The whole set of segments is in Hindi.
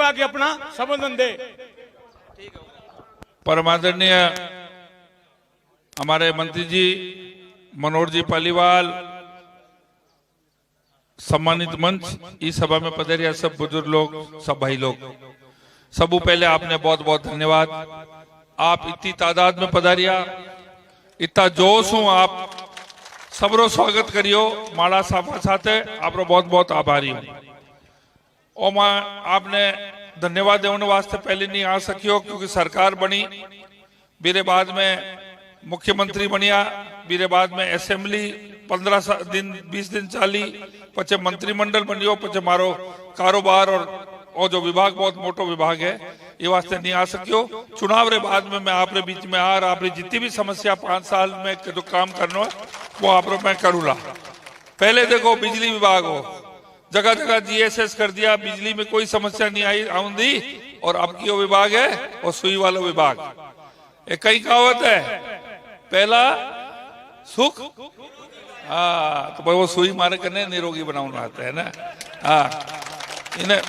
को आके अपना संबोधन दे। परमादरणीय हमारे मंत्री जी मनोहर जी पालीवाल, सम्मानित मंच, इस सभा में पधारिया सब बुजुर्ग लोग, सब भाई लोग, सबू पहले आपने बहुत बहुत धन्यवाद। आप इतनी तादाद में पधारिया, इतना जोश हूं, आप सबरो स्वागत करियो माड़ा साफा साथे, आप बहुत बहुत आभारी हूं। और मैं आपने धन्यवाद देने वास्ते पहले नहीं आ सकियो क्योंकि सरकार बनी, मेरे बाद में मुख्यमंत्री बनिया, मेरे बाद में असेंबली 15 दिन 20 दिन चाली, पचे मंत्रिमंडल बनियो, पचे मारो कारोबार और जो विभाग बहुत मोटो विभाग है ये वास्ते नहीं आ सकियो। चुनाव रे बाद में मैं आप बीच में आ रहा, आप जितनी भी समस्या 5 साल में जो काम करना है वो आप मैं करूँगा। पहले देखो बिजली विभाग हो, जगह जगह जीएसएस कर दिया, बिजली में कोई समस्या नहीं आई आऊंदी, और अब की विभाग है और सुई वाला विभाग। एक कई कहावत है, पहला सुख, हाँ तो भाई वो सुई मारे करने निरोगी बनाना आता है ना। हाँ इन्हें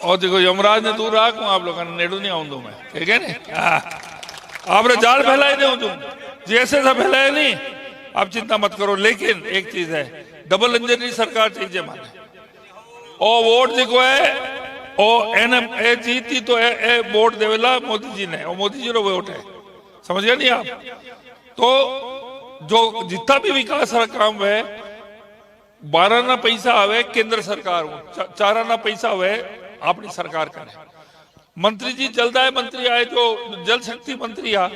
और देखो यमराज ने दूर रखू आप लोगों ने, नेड़ू नहीं आऊंदू मैं, ठीक है ना। हाँ आपने जाल फैलाए नहीं तुम, जैसे सब फैलाए नहीं, आप चिंता मत करो। लेकिन एक चीज है, डबल इंजन सरकार चाहिए माने, और वोट देखो है और एनएम जीती तो वोट देवेला मोदी जी ने, और मोदी जी रो वोट है, समझ गए नहीं आप। तो जो जितना भी विकास का काम है, 12 ना पैसा आवे केंद्र सरकार, 4 आना पैसा आवे अपनी सरकार करे। मंत्री जी जलदाय मंत्री आए, जो जल शक्ति मंत्री आ,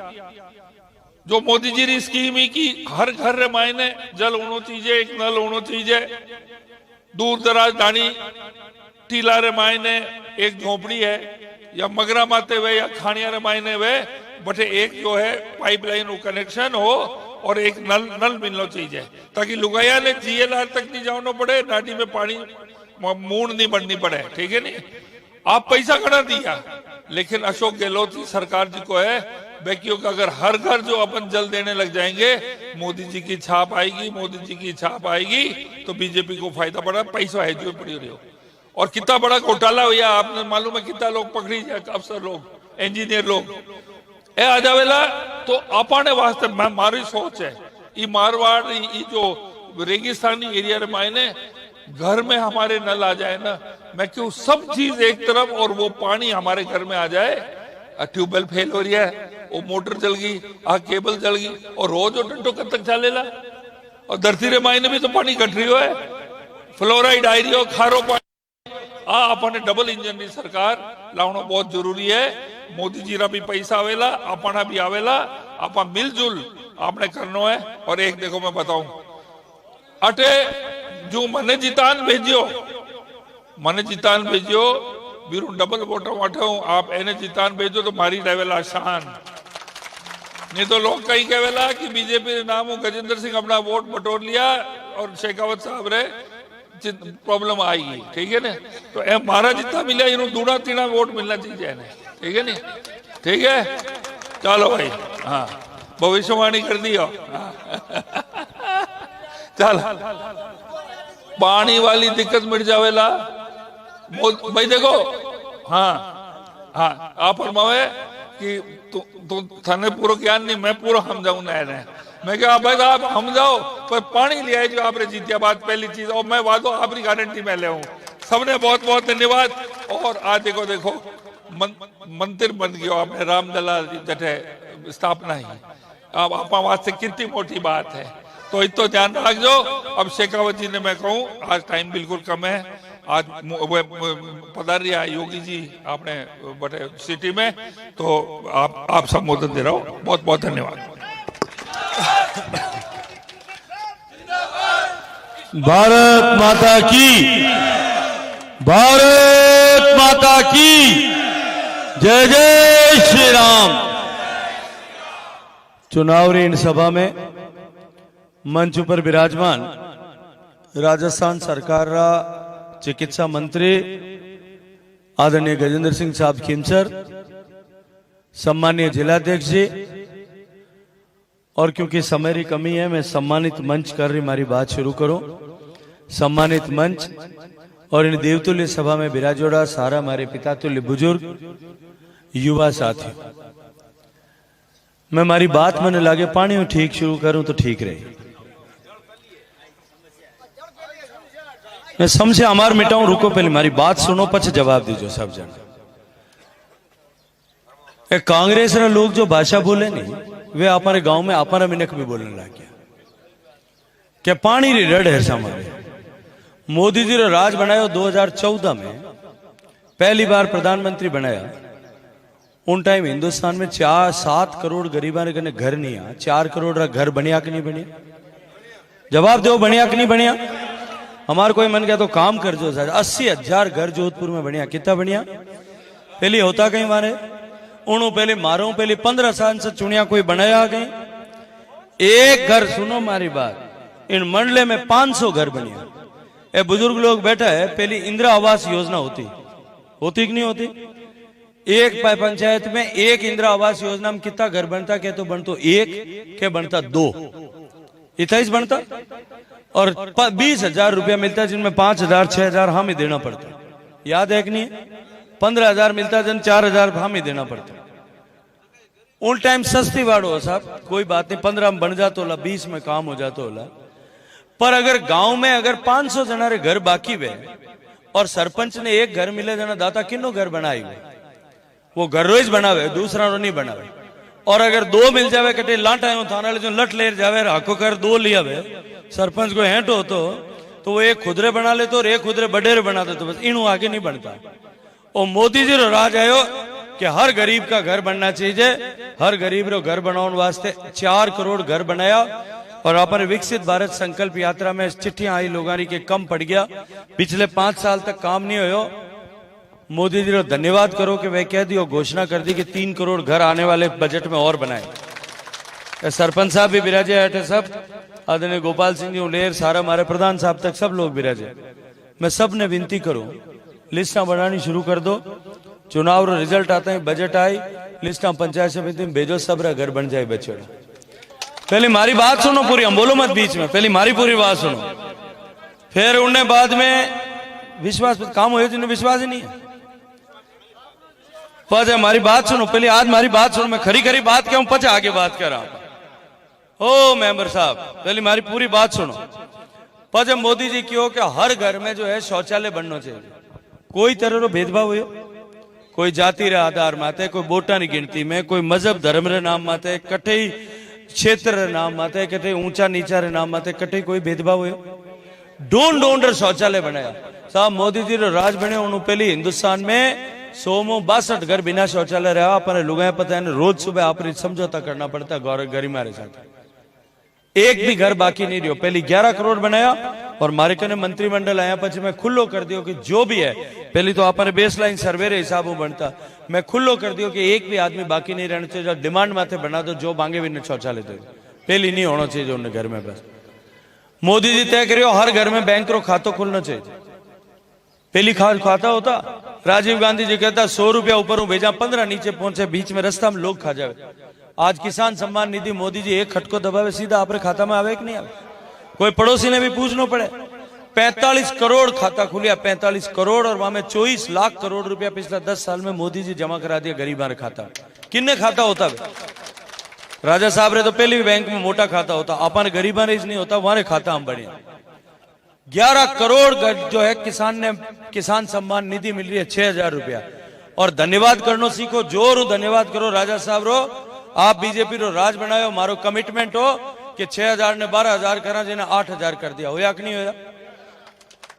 जो मोदी जी की स्कीम ही की हर घर रे मायने जल होना चाहिए, एक नल होना चाहिए, दूर दराज दानी टीला रे मायने एक झोपड़ी है, या मगरा माते हुए या खानिया रे मायने वे बटे एक जो है पाइपलाइन कनेक्शन हो, और एक नल मिलना चाहिए, ताकि लुगाया ने जीएलआर तक नहीं जाना पड़े, नाटी में पानी मूड नहीं बढ़नी पड़े, ठीक है नहीं। आप पैसा कड़ा दिया, लेकिन अशोक गहलोत की सरकार जी को है बेकियों का, अगर हर घर जो अपन जल देने लग जाएंगे, मोदी जी की छाप आएगी, मोदी जी की छाप आएगी, तो बीजेपी को फायदा पड़ा, पैसा है जो पड़ी रही हो। और कितना बड़ा घोटाला हुआ आपने मालूम है, कितना लोग पकड़ी जाए, अफसर लोग, इंजीनियर लोग ए आ जावेला। तो अपने वास्ते मारी सोच है, ये मारवाड़ ये जो रेगिस्तानी एरिया रे मायने घर में हमारे नल आ जाए ना, मैं क्यों सब चीज एक तरफ और वो पानी हमारे घर में आ जाए। ट्यूबवेल फेल हो रही है, वो मोटर जल गई, केबल जल गई, और रोज वो डंडो कब तक चलेला। और धरती रे मायने भी तो पानी घट रही है, फ्लोराइड आ रही हो, खारो पानी। अपने डबल इंजन की सरकार लाना बहुत जरूरी है। मोदी जी रा भी पैसा आवेला, अपना भी आवेला, आप मिलजुल आपने करना है। और एक देखो मैं बताऊं, अटे जो मने जितान भेजियो, बीरू डबल वोटों अठो आप एने जितान भेजो तो मारी डावेला आसान। नहीं तो लोग कई कहेला कि बीजेपी नाम गजेंद्र सिंह अपना वोट बटोर लिया और शेखावत साहब रे प्रॉब्लम आएगी, ठीक है ना। तो मारा जितना मिला इन्हों दूना तीना वोट मिलना चाहिए, ठीक है नहीं, ठीक है। चलो भाई, हाँ भविष्यवाणी कर दियो। चल पानी वाली दिक्कत मिट जावेला भाई, देखो हाँ हाँ आप फरमावे कि तू थाने पूरा ज्ञान नहीं, मैं पूरा समझाऊ ना है। मैं क्या भाई आप हम जाओ पर पानी ले आए जो आपने जीतिया बात पहली चीज, और मैं वादो आपकी गारंटी में ले आऊं। सबने बहुत बहुत धन्यवाद। और आज देखो मंदिर बन गया आपने, रामदला जठे स्थापना ही अब आप वास्ते कितनी मोटी बात है, तो इतो ध्यान रखो। अब शेखावत जी ने मैं कहूँ, आज टाइम बिल्कुल कम है, आज पधार रहा योगी जी आपने बटे सिटी में, तो आप संबोधन दे रहा हो। बहुत बहुत धन्यवाद। भारत माता की, भारत माता की जय जय श्री राम। चुनावी इन सभा में मंच पर विराजमान राजस्थान सरकार रा चिकित्सा मंत्री आदरणीय गजेंद्र सिंह साहब खिंचर, सम्मानीय जिलाध्यक्ष जी, और क्योंकि समय की कमी है मैं सम्मानित मंच कर रही मारी बात शुरू करूं। सम्मानित मंच और इन देवतुल्य सभा में विराजोड़ा सारा हमारे पिता तुल्य बुजुर्ग युवा साथी, मैं मारी बात मैंने लागे पानी में ठीक शुरू करूं तो ठीक रही। मैं समझे अमार मिटाऊं, रुको पहले मारी बात सुनो पछ जवाब दीजो सब जन। कांग्रेस रे लोग जो भाषा बोले नहीं वे हमारे गांव में अपना मिनक भी बोलने लग गया क्या पानी री रड़ है सामारे। मोदी जी रो राज बनाया 2014 में पहली बार प्रधानमंत्री बनाया। उन टाइम हिंदुस्तान में 4-7 करोड़ गरीबा ने कने घर नहीं आ। 4 करोड़ रा घर बनिया कि नहीं बनिया? जवाब दो, बनिया कि नहीं बनिया? हमारे कोई मन गया तो काम कर जो 80,000 घर जोधपुर में बनिया। कितना बनिया? पहले होता कहीं मारे उन्होंने पहले मारो पहले 15 साल से चुनिया कोई बनाया गई एक घर। सुनो मारी बात, इन मंडले में 500 घर बनिया। ये बुजुर्ग लोग बैठा है, पहली इंदिरा आवास योजना होती कि नहीं होती? एक पंचायत में एक इंदिरा आवास योजना में कितना घर बनता? क्या तो बनता एक के बनता 2, 28 बनता और 20,000 रुपया मिलता जिनमें 5,000 6,000 हम ही देना पड़ता। याद है कि नहीं? 15,000 मिलता जिन 4,000 हम ही देना पड़ता। उन टाइम सस्ती बाड़ो साहब, कोई बात नहीं, 15 में बन जाता होला, 20 में काम हो जाता होला। पर अगर गांव में अगर 500 जना रे घर बाकी वे और सरपंच ने एक घर मिले जना दाता किन्नो घर बनाई वो घर रोज बनावे, दूसरा रो नहीं बनावे। और अगर 2 मिल जावे कटे लाटा थाना ले जो लट ले जावे राखो कर 2 लिया वे सरपंच को हेंट हो तो वो एक खुदरे बना ले तो और एक खुदरे बडेरे बना दे तो बस इनू आगे नहीं बनता। और मोदी जी रो राज आयो कि हर गरीब का घर बनना चाहिए। हर गरीब रो घर बनाने वास्ते 4 करोड़ घर बनाया। और अपने विकसित भारत संकल्प यात्रा में चिट्ठियां आई लोगारी के कम पड़ गया, पिछले 5 साल तक काम नहीं होयो। मोदी जी को धन्यवाद करो कि वह कह दी और घोषणा कर दी कि 3 करोड़ घर आने वाले बजट में और बनाए। सरपंच साहब भी विराजे हटे, सब आदरणीय गोपाल सिंह जी उलेर सारा हमारे प्रधान साहब तक सब लोग विराजे। मैं सब ने विनती करूं लिस्टा बनानी शुरू कर दो। चुनाव रो रिजल्ट आता है, बजट आई, लिस्टा पंचायत समिति में भेजो, सब रा घर बन जाए बच्चों। पहले मारी बात सुनो पूरी, हम बोलो मत बीच में, पहले मारी पूरी बात सुनो। फिर उन्हें बाद में विश्वास काम हो जिन्हें विश्वास ही नहीं है। पच हमारी बात सुनो पहले, आज हमारी बात सुनो, मैं खरी खरी बात क्या हूं पच आगे बात कर रहा हूं। ओ मेंबर साहब पहले हमारी पूरी बात सुनो। पच मोदी जी क्यों कि हर घर में जो है शौचालय बनना चाहिए। कोई तरह रो भेदभाव हो, कोई जाति रे आधार माते, कोई वोटा की गिनती में, कोई मजहब धर्म रे नाम माते, कटे क्षेत्र रे नाम माते, कटे ऊंचा नीचा रे नाम माते, कटे कोई भेदभाव हो। डोंड रे शौचालय बनाया साहब। मोदी जी रो राज बने उन्होंने पहले हिंदुस्तान में 162 घर बिना शौचालय रहा। अपने लुगाए पता है रोज सुबह आप समझौता करना पड़ता गरिमा रे साथ। एक भी घर बाकी नहीं रहो। पहले 11 करोड़ बनाया और मारे कने मंत्रिमंडल आया पीछे मैं खुल्लो कर दियो कि जो भी है, पहले तो अपने बेसलाइन सर्वे रे हिसाब बनता, मैं खुल्लो कर दियो कि एक भी आदमी बाकी नहीं रहना चाहिए। डिमांड माथे बना दो, जो मांगे भी शौचालय दो, पहले नहीं होना चाहिए उन्हें घर में। बस मोदी जी तय करियो हर घर में बैंक रो खातो खुलना चाहिए। पहली खाता होता, राजीव गांधी जी कहता 100 रुपया ऊपर भेजा, 15 नीचे पहुंचे, बीच में रास्ता में लोग खा जावे। आज किसान सम्मान निधि मोदी जी एक खटको दबावे सीधा आपरे खाता में आवे कि नहीं आवे? कोई पड़ोसी ने भी पूछना पड़े। 45 करोड़ खाता खुलिया, 45 करोड़ और वहां में 24 लाख करोड़ रुपया पिछला 10 साल में मोदी जी जमा करा दिया गरीबां रे खाता। किन्ने खाता होता वे? राजा साहब रे तो पहले भी बैंक में मोटा खाता होता, अपन गरीबां रे नहीं होता, वहां खाता हम बढ़िया। 11 करोड़ जो है किसान सम्मान निधि मिल रही है 6,000 रुपया। और धन्यवाद करना सीखो, जोर धन्यवाद करो राजा साहब रो। आप बीजेपी रो राज बनायो, मारो कमिटमेंट हो कि 6,000 ने 12,000 करा, जिन्हें 8,000 कर दिया। होया कि नहीं होया?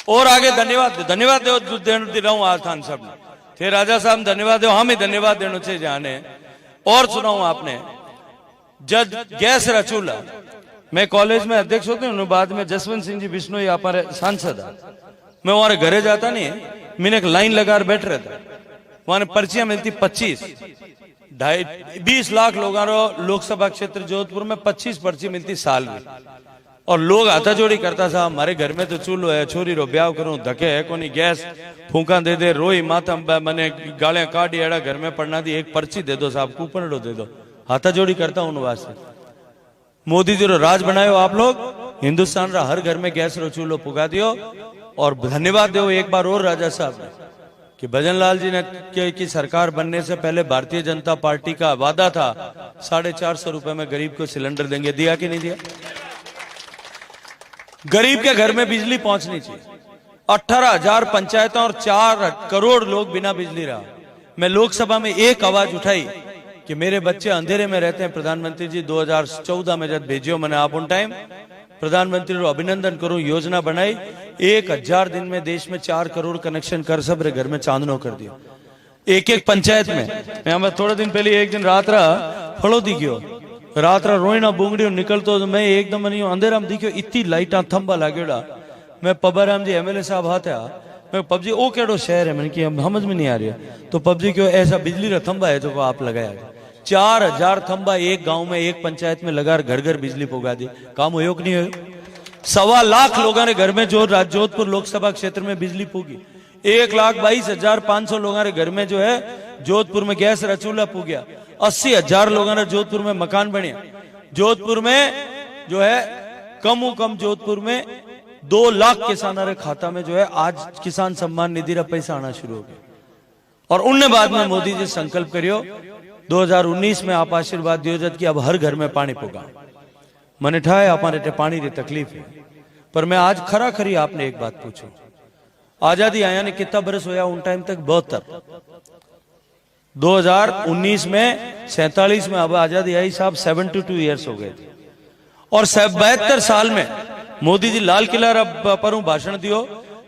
और आगे धन्यवाद धन्यवाद दे रहा हूं आज थान सब ने। थे राजा साहब धन्यवाद दो, हम ही धन्यवाद देना चाहिए जाने। और सुनाऊं आपने, जब गैस रा चूल्हा, मैं कॉलेज में अध्यक्ष होते हूँ, बाद में जसवंत सिंह जी बिश्नोई हमारे सांसद, मैं वहां घरे जाता नहीं, मैंने एक लाइन लगा बैठ रहता। वहां पर्चियां मिलती 25, 20 लाख लोगों लोकसभा क्षेत्र जोधपुर में 25 पर्ची मिलती साल में। और लोग हाथा जोड़ी करता था, हमारे घर में तो चूल्हो है, छोरी रो ब्याह करूं, धके है कोनी, गैस फूका दे दे, रोई माथा मैंने गालियां काटी, एड़ा घर में पड़ना दी, एक पर्ची दे दो साहब, कूपन दे दो, हाथा जोड़ी करता हूं वास्ते। मोदी जी रो राज बनायो आप लोग, हिंदुस्तान रा हर घर में गैस रो चूल्हो पुगा दियो। और धन्यवाद दो एक बार और राजा साहब ने कि भजनलाल जी ने की सरकार बनने से पहले भारतीय जनता पार्टी का वादा था 450 रुपए में गरीब को सिलेंडर देंगे, दिया कि नहीं दिया? गरीब के घर में बिजली पहुंचनी चाहिए। 18,000 पंचायतों और 4 करोड़ लोग बिना बिजली रहा। मैं लोकसभा में एक आवाज उठाई कि मेरे बच्चे अंधेरे में रहते हैं, प्रधानमंत्री जी 2014 में जब भेजियो मैंने आप उन टाइम प्रधानमंत्री को अभिनंदन करूं, योजना बनाई 1000 दिन में देश में 4 करोड़ कनेक्शन कर सब घर में चांदनो कर दिया एक एक पंचायत में। मैं थोड़े दिन पहले एक दिन रात फलोदी गयो, रात रोईना बूंगड़ी निकलतो तो मैं एकदम अंधेरा में दिखो इतनी लाइटा थंबा लागेड़ा। मैं पबाराम जी एमएलए साहब हाथ मैं पबजी ओ केड़ो शहर है, मैंने कि समझ में नहीं आ रही है। तो पबजी क्यों ऐसा बिजली का थंबा है जो आप लगाया 4000 थंबा एक गांव में एक पंचायत में लगा घर घर बिजली पुगा दी। काम हो कि नहीं हो? 1.25 लाख लोगों ने घर में जो जोधपुर लोकसभा क्षेत्र में बिजली पुगी। 1,22,500 लोगों ने घर में जो है जोधपुर में गैस रा चूल्हा पुगया। 80,000 लोगों ने जोधपुर में मकान बने। जोधपुर में जो है कम जोधपुर में 2 लाख किसानों के खाता में जो है आज किसान सम्मान निधि का पैसा आना शुरू हो गया। और उनने बाद में मोदी जी संकल्प करियो 2019 में आप आशीर्वाद दियो कि अब हर घर में पानी पुगा। मैंने ठाए हमारे पानी की तकलीफ है, पर मैं आज खरा खरी आपने एक बात पूछो, आजादी आया ने कितना बरस होया उन टाइम तक? 72। 2019 में 47 में अब आजादी आई साहब 72 ईयर्स हो गए थे। और 72 साल में मोदी जी लाल किला पर भाषण दियो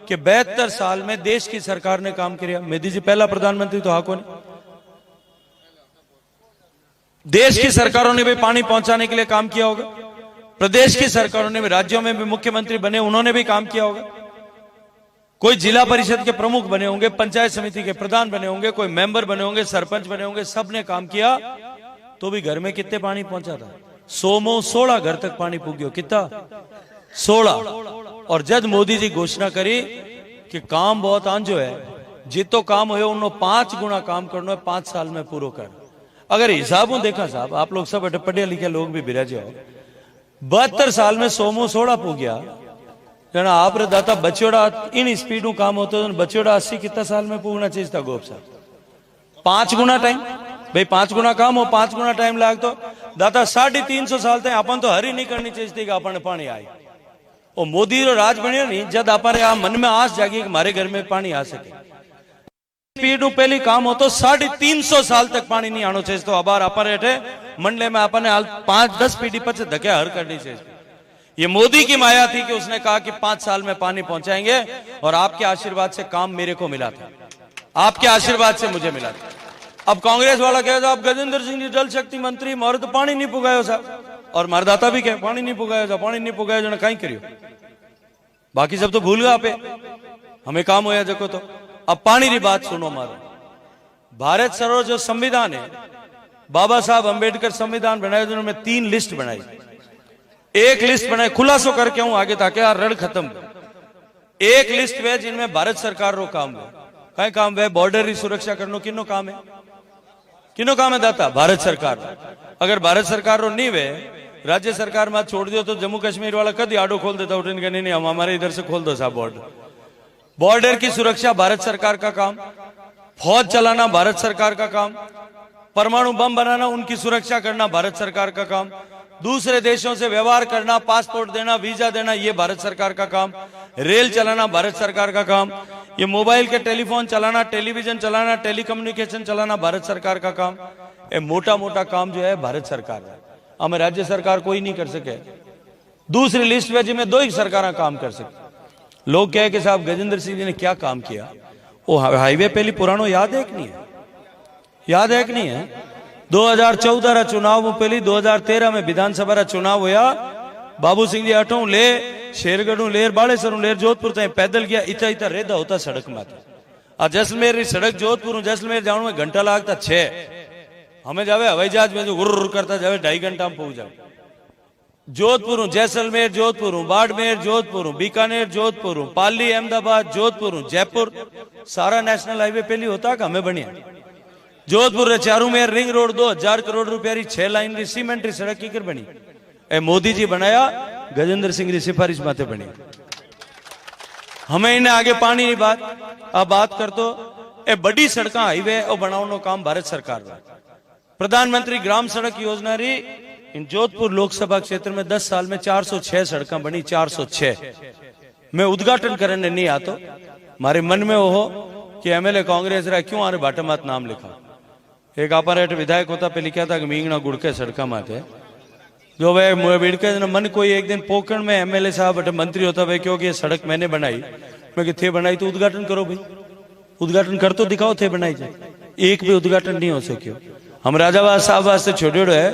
कि 72 साल में देश की सरकार ने काम किया। मोदी जी पहला प्रधानमंत्री तो हाको ने, देश की सरकारों ने भी पानी पहुंचाने के लिए काम किया होगा, प्रदेश की सरकारों ने भी, राज्यों में भी मुख्यमंत्री बने उन्होंने भी काम किया होगा, कोई जिला परिषद के प्रमुख बने होंगे, पंचायत समिति के प्रधान बने होंगे, कोई मेंबर बने होंगे, सरपंच बने होंगे, सबने काम किया। तो भी घर में कितने पानी पहुंचा था? 16 घर तक पानी पुगियो। कितना? 16। और जब मोदी जी घोषणा करी कि काम बहुत आंजो है, जितो काम हो उन्होंने 5 गुना काम करना है 5 साल में पूरा कर। अगर हिसाब देखा साहब, आप लोग सब पढ़े लिखे लोग भी बिराजे हो, 72 साल में 16 पू गया जना आप रे दाता बच्चोड़ा इन स्पीड काम होता तो बच्चोड़ा 80 कितना साल में पूगना चाहिए था गोप साहब। 5 गुना टाइम भाई, 5 गुना काम हो 5 गुना टाइम लाग तो दाता 350 साल तक अपन तो हरी नहीं करनी चाहिए थी कि अपन पानी आए। और मोदी रो राज बनियो नहीं जब अपन मन में आस जागी कि हमारे घर में पानी आ सके। स्पीड पहली काम हो तो 350 साल तक पानी नहीं आना चाहिए। तो अबार अपन रेठे मंडले में अपन 5-10 पीढ़ी पर धके हर करनी चाहिए। ये मोदी की माया थी कि उसने कहा कि 5 साल में पानी पहुंचाएंगे और आपके आशीर्वाद से काम मेरे को मिला था, आपके आशीर्वाद से मुझे मिला था। अब कांग्रेस वाला कहे आप गजेंद्र सिंह जी जल शक्ति मंत्री मारे तो पानी नहीं पुगायो साहब, और मारदाता भी कहे पानी नहीं पुगायो, पानी नहीं पुगायो जो कहीं करियो, बाकी सब तो भूल गए आपे, हमें काम होया जको। तो अब पानी की बात सुनो मारो। भारत सरोवर जो संविधान है, बाबा साहब अंबेडकर संविधान बनाए उन्होंने 3 लिस्ट बनाई। एक लिस्ट बनाई, खुलासो करके हूं आगे ताकि यार रण खत्म। एक लिस्ट वे जिनमें भारत सरकार रो काम है, कहीं काम वे बॉर्डर की सुरक्षा करनो किनो काम है, किनो काम है दाता? भारत सरकार। अगर भारत सरकार रो नहीं वे राज्य सरकार में छोड़ दियो तो जम्मू कश्मीर वाला कभी आडो खोल देता उठे नहीं हम हमारे इधर से खोल दो साहब बॉर्डर। बॉर्डर की सुरक्षा भारत सरकार का काम, फौज चलाना भारत सरकार का काम, परमाणु बम बनाना उनकी सुरक्षा करना भारत सरकार का काम, दूसरे देशों से व्यवहार करना, पासपोर्ट देना, वीजा देना ये भारत सरकार का काम, रेल चलाना भारत सरकार का काम, ये मोबाइल के टेलीफोन चलाना, टेलीविजन चलाना, टेलीकम्युनिकेशन चलाना भारत सरकार का काम। ये मोटा मोटा काम जो है भारत सरकार है, हमें राज्य सरकार कोई नहीं कर सके। दूसरी लिस्ट में जिसमें 2 ही सरकार काम कर सके। लोग कहे कि साहब गजेंद्र सिंह जी ने क्या काम किया? वो हाईवे पहली पुरानो याद है कि नहीं है? याद है कि नहीं है? 2014 रा चुनाव में पहली 2013 में विधानसभा रा चुनाव होया, बाबू सिंह जी अठों ले शेरगढ़ लेर बालेसर लेर जोधपुर तक पैदल गया, इतना रेदा होता सड़क में। आ जैसलमेर की सड़क जोधपुर जैसलमेर जाने में घंटा लागता 6, हमें जावे हवाई जहाज में जो गुर्र करता जावे 2.5 घंटा में पहुंच जाए। जोधपुर जैसलमेर जोधपुर बाड़मेर जोधपुर बीकानेर जोधपुर पाली अहमदाबाद जोधपुर जयपुर सारा नेशनल हाईवे पहली होता कि हमें बढ़िया। जोधपुर चारू में रिंग रोड 2000 करोड़ रुपया 6 लाइन की सीमेंट की सड़क की बनी। ए मोदी जी बनाया, गजेंद्र सिंह की सिफारिश माते बनी। हमें इन्हें आगे पानी नहीं बात अब बात कर तो ए बड़ी सड़क हाईवे और बनाने काम भारत सरकार का प्रधानमंत्री ग्राम सड़क योजना री इन जोधपुर लोकसभा क्षेत्र में 10 साल में 406 सड़कें बनी 406 मैं उद्घाटन करने नहीं आता मारे मन में वो हो कि एमएलए कांग्रेस रहा क्यों आने बाटे मत नाम लिखा एक आप विधायक होता पे लिखा था कि मींगना गुड़के सड़का माते जो भाई बिड़के मन कोई एक दिन पोखरण में एमएलए साहब बटे मंत्री होता भाई क्योंकि ये सड़क मैंने बनाई मैं कि थे बनाई तो उद्घाटन करो भाई उद्घाटन कर तो दिखाओ थे बनाई जाए एक भी उद्घाटन नहीं हो सके हम राजावाद साहब वास्ते छोटे है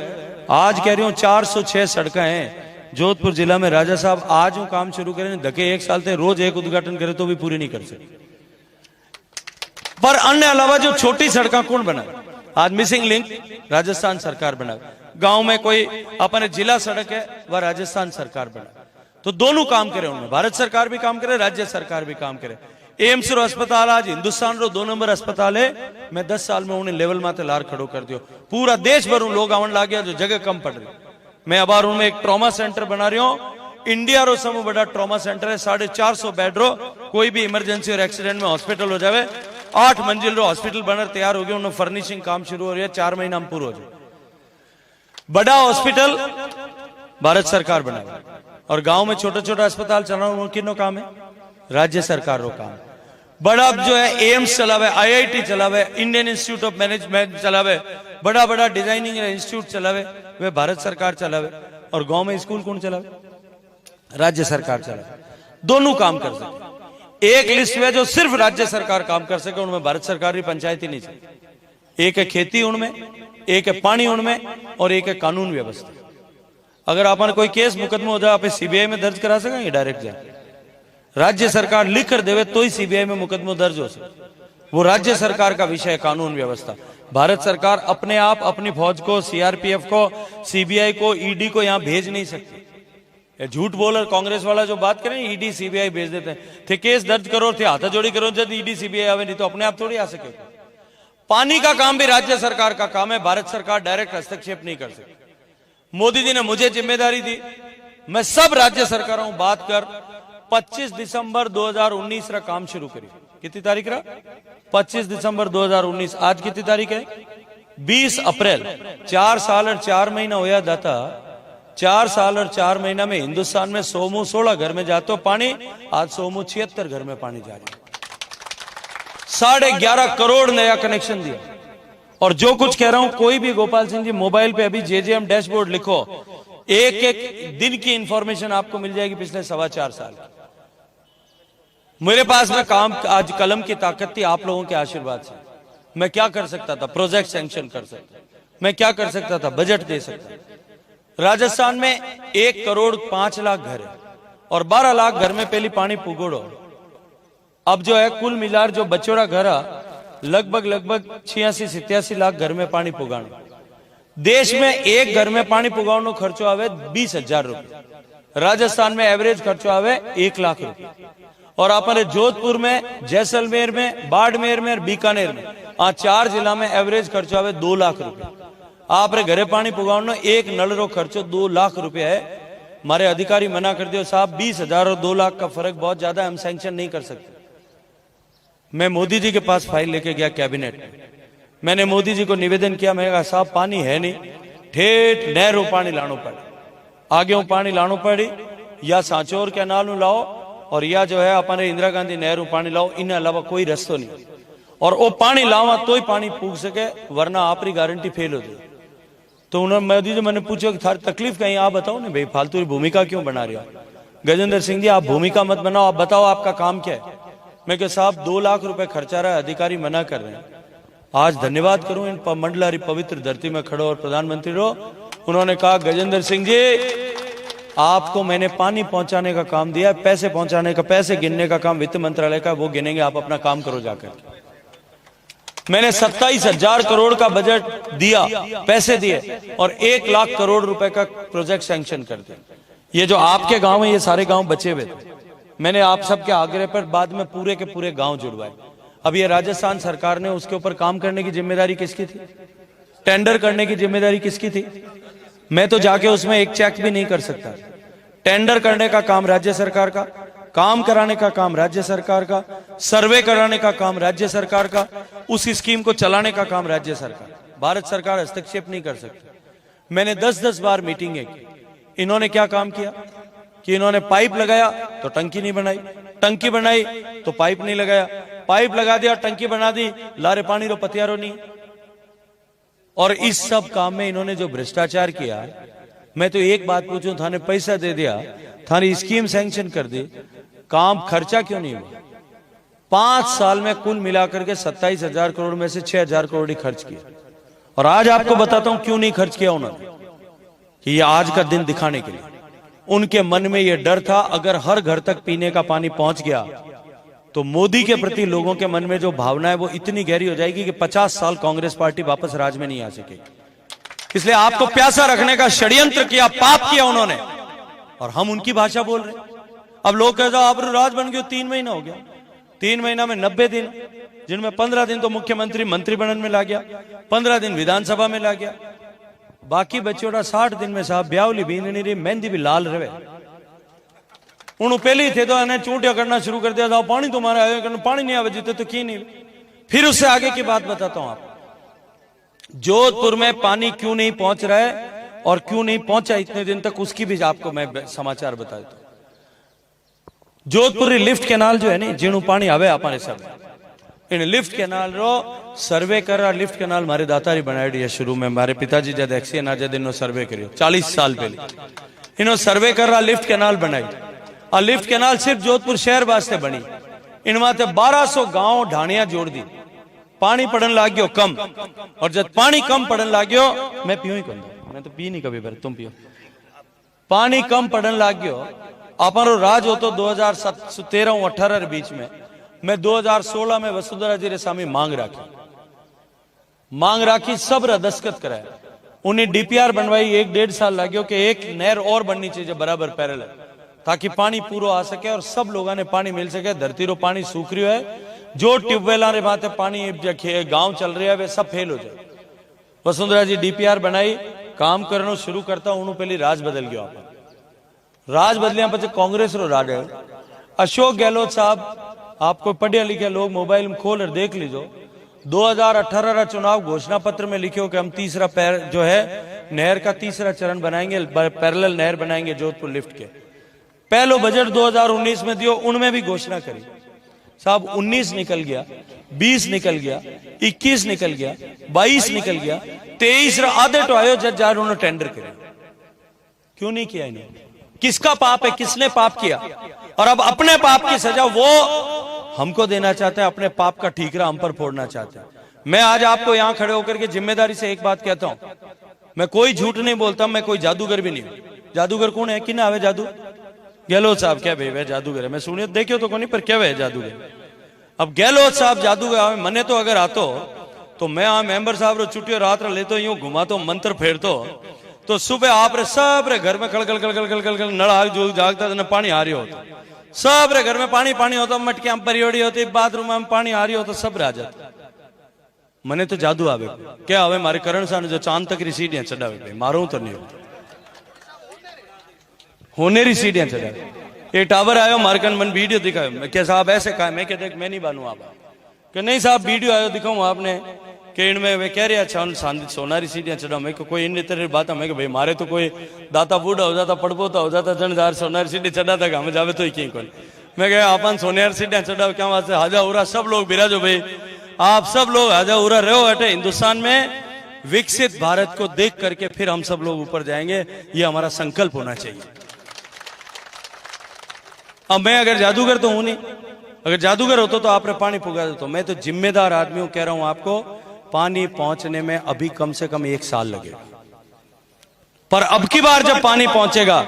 आज कह रही हूँ 406 सड़कें हैं जोधपुर जिला में राजा साहब आज वो काम शुरू करें धके एक साल से रोज एक उद्घाटन करे तो भी पूरी नहीं कर सकते पर अन्य अलावा जो छोटी सड़कें कौन बना आज मिसिंग लिंक राजस्थान सरकार बना गांव में कोई अपने जिला सड़क है वह राजस्थान सरकार बना तो दोनों काम करे उनमें भारत सरकार भी काम करे राज्य सरकार भी काम करे एम्स रो अस्पताल आज हिंदुस्तान रो 2 नंबर अस्पताल है मैं 10 साल में उन्हें लेवल माते लार खड़ो कर दियो पूरा देश भर लोग आवन लाग गया जो जगह कम पड़ रही मैं अब उनमें एक ट्रॉमा सेंटर बना रही हूँ इंडिया रो सबसे बड़ा ट्रॉमा सेंटर है 450 बेड रो कोई भी इमरजेंसी और एक्सीडेंट में हॉस्पिटल हो जाए 8 मंजिल रो हॉस्पिटल बनकर तैयार हो गया उन्होंने फर्निशिंग काम शुरू हो रही है 4 महीना में पूरा हो जाए बड़ा हॉस्पिटल भारत सरकार बना और गांव में छोटा छोटा अस्पताल चलाना किनो काम है राज्य सरकार रो काम बड़ा जो है एम्स चलावे आईआईटी चलावे इंडियन इंस्टीट्यूट ऑफ मैनेजमेंट चलावे बड़ा बड़ा डिजाइनिंग इंस्टीट्यूट चलावे वे भारत सरकार चलावे और गांव में स्कूल कौन चलावे राज्य सरकार चलावे दोनों काम कर सके एक लिस्ट में जो सिर्फ राज्य सरकार काम कर सके उनमें भारत सरकार की पंचायत ही नहीं चाहिए एक है खेती उनमें एक है पानी उनमें और एक है कानून व्यवस्था अगर आपने कोई केस मुकदमा हो जाए आप सीबीआई में दर्ज करा सकेंगे डायरेक्ट जाए राज्य सरकार लिख कर देवे तो ही सीबीआई में मुकदमा दर्ज हो सकता वो राज्य सरकार का विषय है कानून व्यवस्था भारत सरकार अपने आप अपनी फौज को सीआरपीएफ को सीबीआई को ईडी को यहां भेज नहीं सकती झूठ बोल कांग्रेस वाला जो बात करें ईडी सीबीआई भेज देते हैं थे केस दर्ज करो थे हाथाजोड़ी करो जब ईडी सीबीआई आवे नहीं तो अपने आप थोड़ी आ सके पानी का काम भी राज्य सरकार का काम है भारत सरकार डायरेक्ट हस्तक्षेप नहीं कर सकती मोदी जी ने मुझे जिम्मेदारी दी मैं सब राज्य सरकारों बात कर 25 दिसंबर 2019 का काम शुरू करी कितनी तारीख रहा 25 दिसंबर 2019 आज कितनी तारीख है 20 अप्रैल 4 साल और 4 महीना होया दाता 4 साल और 4 महीना में हिंदुस्तान में 16 घर में जाते हो पानी आज 76 घर में पानी जा रही 11.5 करोड़ नया कनेक्शन दिया और जो कुछ कह रहा हूं कोई भी गोपाल सिंह जी मोबाइल पे अभी जेजेएम डैशबोर्ड लिखो एक एक दिन की इंफॉर्मेशन आपको मिल जाएगी पिछले 4.25 साल मेरे पास में काम आज कलम की ताकत थी आप लोगों के आशीर्वाद से मैं क्या कर सकता था प्रोजेक्ट सैंक्शन कर सकता मैं क्या कर सकता था बजट दे सकता राजस्थान में 1 करोड़ 5 लाख घर है और 12 लाख घर में पहली पानी पुगोड़ो अब जो है कुल मिलाकर जो बचोड़ा घर लगभग 86-87 लाख घर में पानी पुगाना देश में एक घर में पानी पुगाने खर्चो आवे 20,000 रुपए राजस्थान में एवरेज खर्चो आवे 1 लाख रुपए और अपने जोधपुर में जैसलमेर में बाड़मेर में बीकानेर में 4 जिला में एवरेज खर्चो आवे 2 लाख रुपए आप घरे पानी पुगाने एक नल रो खर्चो 2 लाख रुपए है हमारे अधिकारी मना कर दियो साहब 20,000 और 2 लाख का फर्क बहुत ज्यादा हम सैंक्शन नहीं कर सकते मैं मोदी जी के पास फाइल लेके गया कैबिनेट में मैंने मोदी जी को निवेदन किया मैं कहा साहब पानी है नहीं ठेठ नहरों पानी लानो पड़े आगे पानी लानो पड़ी या सांचोर कैनाल लाओ और या जो है अपने इंदिरा गांधी नहरों पानी लाओ इन अलावा कोई रस्तो नहीं और वो पानी लावा तो ही पानी पूग सके वरना आपकी गारंटी फेल हो जाए तो उन्होंने मोदी जी मैंने पूछा कि थारी तकलीफ कहीं आप बताओ ना भाई फालतू भूमिका क्यों बना रहे हो गजेंद्र सिंह जी आप भूमिका मत बनाओ आप बताओ आपका काम क्या है मैं कहा साहब 2 लाख रुपए खर्चा रहा है अधिकारी मना कर रहे हैं आज धन्यवाद करूं इन मंडलारी पवित्र धरती में खड़ो और प्रधानमंत्री रो उन्होंने कहा गजेंद्र सिंह जी आपको मैंने पानी पहुंचाने का काम दिया पैसे पहुंचाने का पैसे गिनने का काम वित्त मंत्रालय का वो गिनेंगे आप अपना काम करो जाकर मैंने 27,000 करोड़ का बजट दिया पैसे दिए और 1 लाख करोड़ रुपए का प्रोजेक्ट सैंक्शन कर दिया ये जो आपके गांव है ये सारे गांव बचे हुए थे मैंने आप सबके आग्रह पर बाद में पूरे के पूरे गांव जुड़वाए अब ये राजस्थान सरकार ने उसके ऊपर काम करने की जिम्मेदारी किसकी थी टेंडर करने की जिम्मेदारी किसकी थी मैं तो जाके उसमें एक चेक भी नहीं कर सकता टेंडर करने का काम राज्य सरकार का काम कराने का काम राज्य सरकार का, सर्वे कराने का काम राज्य सरकार का, उस स्कीम को चलाने का काम राज्य सरकार। भारत सरकार हस्तक्षेप नहीं कर सकती। मैंने 10-10 बार मीटिंगें की। इन्होंने क्या काम किया कि इन्होंने पाइप लगाया तो टंकी नहीं बनाई, टंकी बनाई तो पाइप नहीं लगाया, पाइप लगा दिया टंकी बना दी, लारे पानी रो पतियारो नहीं। और इस सब काम में इन्होंने जो भ्रष्टाचार किया, मैं तो एक बात पूछूं, थाने पैसा दे दिया, थाने स्कीम सैंक्शन कर दी, काम खर्चा क्यों नहीं हुआ? 5 साल में कुल मिलाकर के 27,000 करोड़ में से 6,000 करोड़ ही खर्च किया। और आज आपको बताता हूं क्यों नहीं खर्च किया उन्होंने, कि ये आज का दिन दिखाने के लिए। उनके मन में ये डर था, अगर हर घर तक पीने का पानी पहुंच गया तो मोदी के प्रति लोगों के मन में जो भावना है वो इतनी गहरी हो जाएगी कि 50 साल कांग्रेस पार्टी वापस राज में नहीं आ सकेगी। इसलिए आपको प्यासा रखने का षड्यंत्र किया, पाप किया उन्होंने, और हम उनकी भाषा बोल रहे हैं। अब लोग कहते हैं आप राज बन गए, 3 महीना हो गया। 3 महीना में 90 दिन, जिनमें 15 दिन तो मुख्यमंत्री मंत्री बनने में लग गया, 15 दिन विधानसभा में लग गया, बाकी बच्चों 60 दिन में साहब ब्यावली भी नहीं रही, मेहंदी भी लाल रहे। उन्होंने पहले ही थे तो इन्हें चूंटिया करना शुरू कर दिया था, पानी तुम्हारा आया, पानी नहीं आवे जीते तो की नहीं। फिर उससे आगे की बात बताता हूं आप, जोधपुर में पानी क्यों नहीं पहुंच रहा है और क्यों नहीं पहुंचा इतने दिन तक, उसकी भी आपको मैं समाचार बता देता हूं। जोधपुर लिफ्ट कैनाल जो है ना, जीणु पानी आवे अपने सब, इन लिफ्ट कैनाल रो सर्वे कर रहा। लिफ्ट कैनाल मारे दातारी बनाई है शुरू में, मारे पिताजी जब एक्सीडेंट आ जब इन्हों सर्वे करियो 40 साल पहले इन्हों सर्वे कर रहा, लिफ्ट कैनाल बनाई। और लिफ्ट कैनाल सिर्फ जोधपुर शहर वास्ते बनी, इन माते 1200 गांव ढाणिया जोड़ दी। पानी पड़न लाग गयो कम, और जब पानी कम पड़न लाग गयो, मैं पियो ही कौन, मैं तो पी नहीं कभी, पर तुम पियो। पानी कम पड़न लाग गयो, अपन राज हो तो 2013-18 बीच में, मैं 2016 में वसुंधरा जी रे सामी मांग राखी, सब रा दस्तखत कराया। उन्हें डीपीआर बनवाई, 1-1.5 साल लगे कि एक नहर और बननी चाहिए बराबर पैरेलल, ताकि पानी पूरा आ सके और सब लोगों ने पानी मिल सके। धरती रो पानी सूख रही है, जो ट्यूबवेल रे बातें पानी गांव चल रही है वे सब फेल हो जाए। वसुंधरा जी डीपीआर बनाई, काम करना शुरू करता हूं, पहले राज बदल गया। राज बदलिया पचे कांग्रेस रो राज है। अशोक गहलोत साहब, आपको पढ़े लिखे लोग मोबाइल में खोल और देख लीजो, 2018 का चुनाव घोषणा पत्र में लिखे कि हम तीसरा पैर जो है नहर का तीसरा चरण बनाएंगे, पैरेलल नहर बनाएंगे जोधपुर लिफ्ट के। पहलो बजट 2019 में दियो, उनमें भी घोषणा करी साहब। 19 निकल गया, 20 निकल गया, 21 निकल गया, 22 निकल गया, 23 आधे तो आयो जज जार उन्होंने टेंडर करे। क्यों नहीं किया इन्हें? किसका पाप है, किसने पाप किया? और अब अपने पाप की सजा वो हमको देना चाहते हैं, अपने पाप का ठीकरा हम पर फोड़ना चाहते हैं। मैं आज आपको यहां खड़े होकर के जिम्मेदारी से एक बात कहता हूं, मैं कोई झूठ नहीं बोलता, मैं कोई जादूगर भी नहीं हूं। जादूगर कौन है, किन आवे जादू? गहलोत साहब क्या भाई जादूगर है? मैं सुनियो देखियो तो कोनी, पर क्या है जादूगर? अब गहलोत साहब जादूगर आवे, मने तो अगर आतो तो मैं आ मेंबर साहब रो छुट्टियों रात रा लेतो, यूं घुमातो, मंत्र फेरतो, तो सुबह आप रे सब रे घर में खड़गल खड़गल नल आग जो जागता तो पानी आ रही होता, सब रे घर में पानी पानी होता, मटकियां परियोड़ी होती, बाथरूम में पानी आ रही हो तो सब आ जाता। मने तो जादू आवे, क्या आवे? मारे करण सा जो चांद तक री सीढ़ियां चढ़ावे, मारू तो नहीं होने री सीढ़ियां चढ़ावे। ये टावर आयो मारकन मन वीडियो दिखायो, मैं क्या साहब ऐसे कहा? मैं क्या देख मैं नहीं बनू आप, कि नहीं साहब वीडियो आयो दिखाऊं आपने कि इनमें वे कह रहे अच्छा सोनारी सीढ़ियां चढ़ाओ। मैं कोई इन तरह बात, मैं भाई मारे तो कोई दाता बूढ़ा हो जाता, पड़पोता हो जाता, जनदार सोनारी सीढ़ी चढ़ाता, हमें जावे तो ही कहीं कौन। मैं कह अपन सोनारी सीढ़ियां चढ़ाओ क्या वास्ते? हाजा उरा सब लोग बिराजो भाई, आप सब लोग हाजा उरा रहो अटे। हिंदुस्तान में विकसित भारत को देख करके फिर हम सब लोग ऊपर जाएंगे, ये हमारा संकल्प होना चाहिए। अब मैं अगर जादूगर तो हूं नहीं, अगर जादूगर होता तो आपने पानी पुगा देता। मैं तो जिम्मेदार आदमी हूं, कह रहा हूं आपको, पानी पहुंचने में अभी कम से कम 1 साल लगेगा, पर अब की बार जब पानी पहुंचेगा,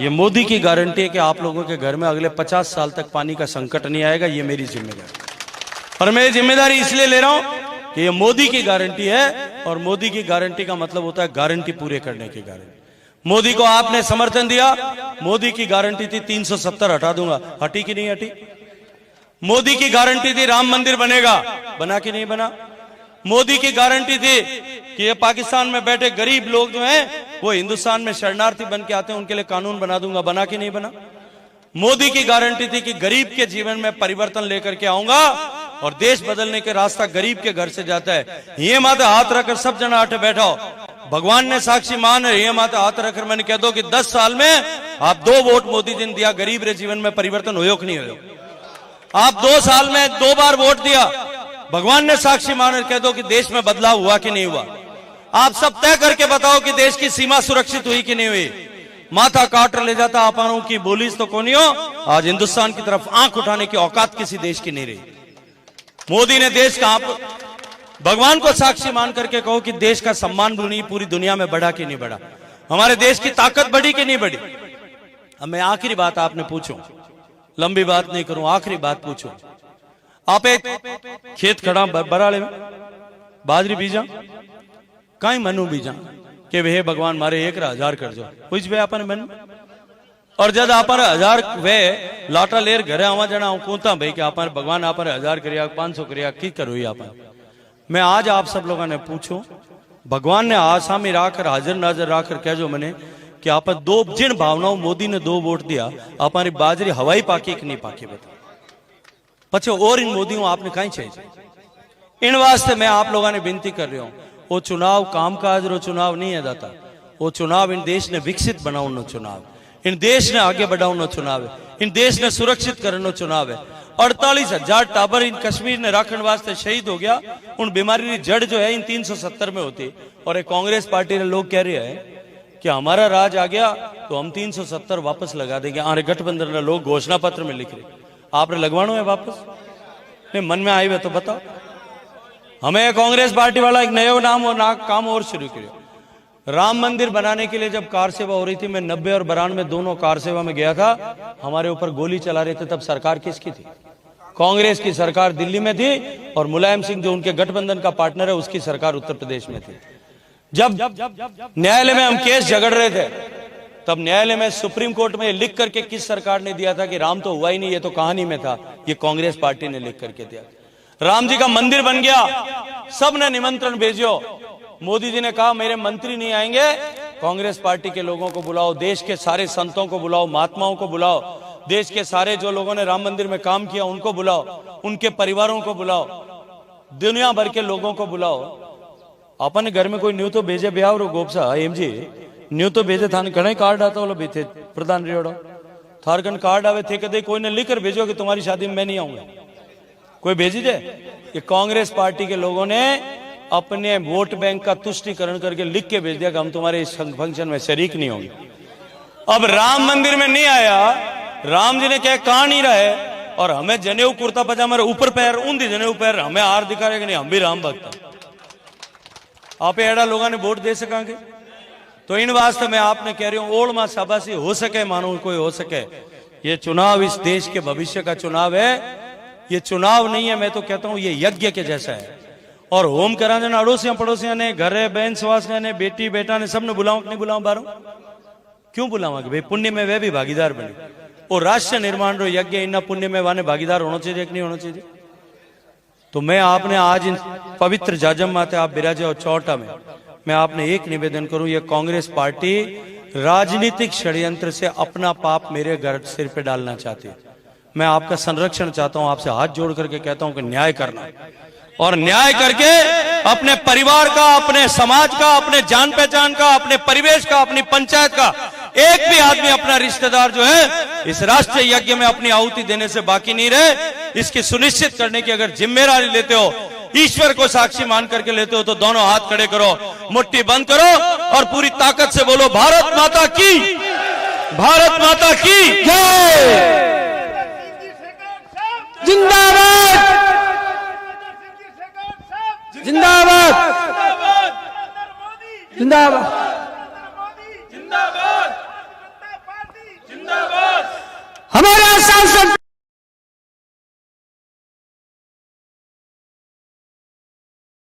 ये मोदी की गारंटी है कि आप लोगों के घर में अगले 50 साल तक पानी का संकट नहीं आएगा। ये मेरी जिम्मेदारी, और मैं जिम्मेदारी इसलिए ले रहा हूं कि ये मोदी की गारंटी है, और मोदी की गारंटी का मतलब होता है गारंटी पूरे करने की गारंटी। मोदी को आपने समर्थन दिया, मोदी की गारंटी थी 370 हटा दूंगा, हटी कि नहीं हटी? मोदी की गारंटी थी राम मंदिर बनेगा, बना कि नहीं बना? मोदी की गारंटी थी कि ये पाकिस्तान में बैठे गरीब लोग जो हैं वो हिंदुस्तान में शरणार्थी बन के आते हैं, उनके लिए कानून बना दूंगा, बना कि नहीं बना? मोदी की गारंटी थी कि गरीब के जीवन में परिवर्तन लेकर के आऊंगा और देश बदलने के रास्ता गरीब के घर से जाता है। ये माते हाथ रखकर सब जना आटे बैठो, भगवान ने साक्षी मान है। ये माते हाथ रखकर मैंने कह दो कि 10 साल में आप 2 वोट मोदी जी ने दिया, गरीब रे जीवन में परिवर्तन होयो कि नहीं होयो? आप 2 साल में 2 बार वोट दिया, भगवान ने साक्षी मान कह दो कि देश में बदलाव हुआ कि नहीं हुआ? आप सब तय करके बताओ कि देश की सीमा सुरक्षित हुई कि नहीं हुई? माथा काट ले जाता आपनों की बोलीस तो कोनी हो। आज हिंदुस्तान की तरफ आंख उठाने की औकात किसी देश की नहीं रही। मोदी ने देश का, आप भगवान को साक्षी मान करके कहो कि देश का सम्मान पूरी दुनिया में बढ़ा कि नहीं बढ़ा, हमारे देश की ताकत बढ़ी कि नहीं बढ़ी? अब मैं आखिरी बात आपने पूछूं, लंबी बात नहीं करूं, आखिरी बात पूछूं। आप एक खेत खड़ा बराले में बाजरी बीजा, कहीं मनु बीजा कि वे भगवान मारे 1000 कर जो कुछ वे अपन मन, और जब अपन 1000 वे लाटा लेर घरे आवा जना कोता भाई कि अपन भगवान अपन 1000 करिया 500 करिया की करो अपन। मैं आज आप सब लोगों ने पूछो, भगवान ने आसामी राकर हाजिर नाजर राकर कह जो मैंने कि आप 2 जिन भावनाओं मोदी ने 2 वोट दिया, हमारी बाजरी हवाई पाकी कि नहीं पाकी बता पछो, और इन मोदियों आपने कहीं चाहिए। इन वास्ते मैं आप लोगों ने विनती कर रहा हूं, वो चुनाव कामकाज रो चुनाव नहीं है दाता, वो चुनाव इन देश ने विकसित बनाओ चुनाव, इन देश ने आगे बढ़ाओ चुनाव है, इन देश ने सुरक्षित करनो चुनाव है। 48,000 टाबर इन कश्मीर ने राखण वास्ते शहीद हो गया। उन बीमारी की जड़ जो है इन 370 में होती, और एक कांग्रेस पार्टी के लोग कह रहे हैं कि हमारा राज आ गया तो हम 370 वापस लगा देंगे। आरे गठबंधन ने लोग घोषणा पत्र में लिख रहे, आपने लगवानो है वापस? नहीं मन में आई हुए तो बताओ। हमें कांग्रेस पार्टी वाला एक नया नाम और काम और शुरू किया। राम मंदिर बनाने के लिए जब कार सेवा हो रही थी, मैं 90 और 92 दोनों कार सेवा में गया था, हमारे ऊपर गोली चला रहे थे। तब सरकार किसकी थी? कांग्रेस की सरकार दिल्ली में थी, और मुलायम सिंह जो उनके गठबंधन का पार्टनर है उसकी सरकार उत्तर प्रदेश में थी। जब न्यायालय में हम केस झगड़ रहे थे, तब न्यायालय में सुप्रीम कोर्ट में लिख करके किस सरकार ने दिया था कि राम तो हुआ ही नहीं, ये तो कहानी में था, ये कांग्रेस पार्टी ने लिख करके दिया। राम जी का मंदिर बन गया, सब ने निमंत्रण भेजो। मोदी जी ने कहा मेरे मंत्री नहीं आएंगे, कांग्रेस पार्टी के लोगों को बुलाओ, देश के सारे संतों को बुलाओ, महात्माओं को बुलाओ, देश के सारे जो लोगों ने राम मंदिर में काम किया उनको बुलाओ, उनके परिवारों को बुलाओ, दुनिया भर के लोगों को बुलाओ। अपने घर में कोई न्यू तो भेजे ब्याह रो गोपसा एम जी न्यू तो भेजे थाने घणे कार्ड आता वाला भी थे प्रधान रियोड़ो थारकन कार्ड आवे थे कदे कोई ने लिखकर भेजो कि तुम्हारी शादी में मैं नहीं आऊंगा, कोई भेजी दे? कि कांग्रेस पार्टी के लोगों ने अपने वोट बैंक का तुष्टीकरण करके लिख के भेज दिया कि हम तुम्हारे इस फंक्शन में शरीक नहीं होंगे। अब राम मंदिर में नहीं आया, राम जी ने क्या कहा नहीं रहे, और हमें जनेऊ कुर्ता पजामा ऊपर पैर ऊंधी जनेऊ पैर हमें हार दिखा रहे कि नहीं हम भी राम भक्त। आप एड़ा लोगों ने वोट दे सकेंगे? तो इन वास्ते मैं आपने कह रही हूं, ओल्ड मां शाबाशी हो सके मानो कोई हो सके, ये चुनाव इस देश के भविष्य का चुनाव है, ये चुनाव नहीं है। मैं तो कहता हूं ये यज्ञ के जैसा है। और होम कराने अड़ोसियां पड़ोसियां ने, घरे बहन सवास ने, बेटी बेटा ने, सबने बुलाओ नहीं बुलाओ? बारो क्यों बुलावा कि भाई पुण्य में वे भी भागीदार बने। और राष्ट्र निर्माण रो यज्ञ इन पुण्य में वाने भागीदार होना चाहिए कि नहीं होना चाहिए? तो मैं आपने आज इन पवित्र जाजम माते आप बिराजे और चौटा में मैं आपने एक निवेदन करूं, ये कांग्रेस पार्टी राजनीतिक षड्यंत्र से अपना पाप मेरे घर सिर पे डालना चाहती है। मैं आपका संरक्षण चाहता हूं, आपसे हाथ जोड़ करके कहता हूं कि न्याय करना, और न्याय करके अपने परिवार का, अपने समाज का, अपने जान पहचान का, अपने परिवेश का, अपनी पंचायत का एक भी आदमी अपना रिश्तेदार जो है इस राष्ट्रीय यज्ञ में अपनी आहुति देने से बाकी नहीं रहे। इसकी सुनिश्चित करने की अगर जिम्मेदारी लेते हो, ईश्वर को साक्षी मान करके लेते हो, तो दोनों हाथ खड़े करो, मुट्ठी बंद करो और पूरी ताकत से बोलो भारत माता की, भारत माता की जय, जिंदाबाद जिंदाबाद जिंदाबाद।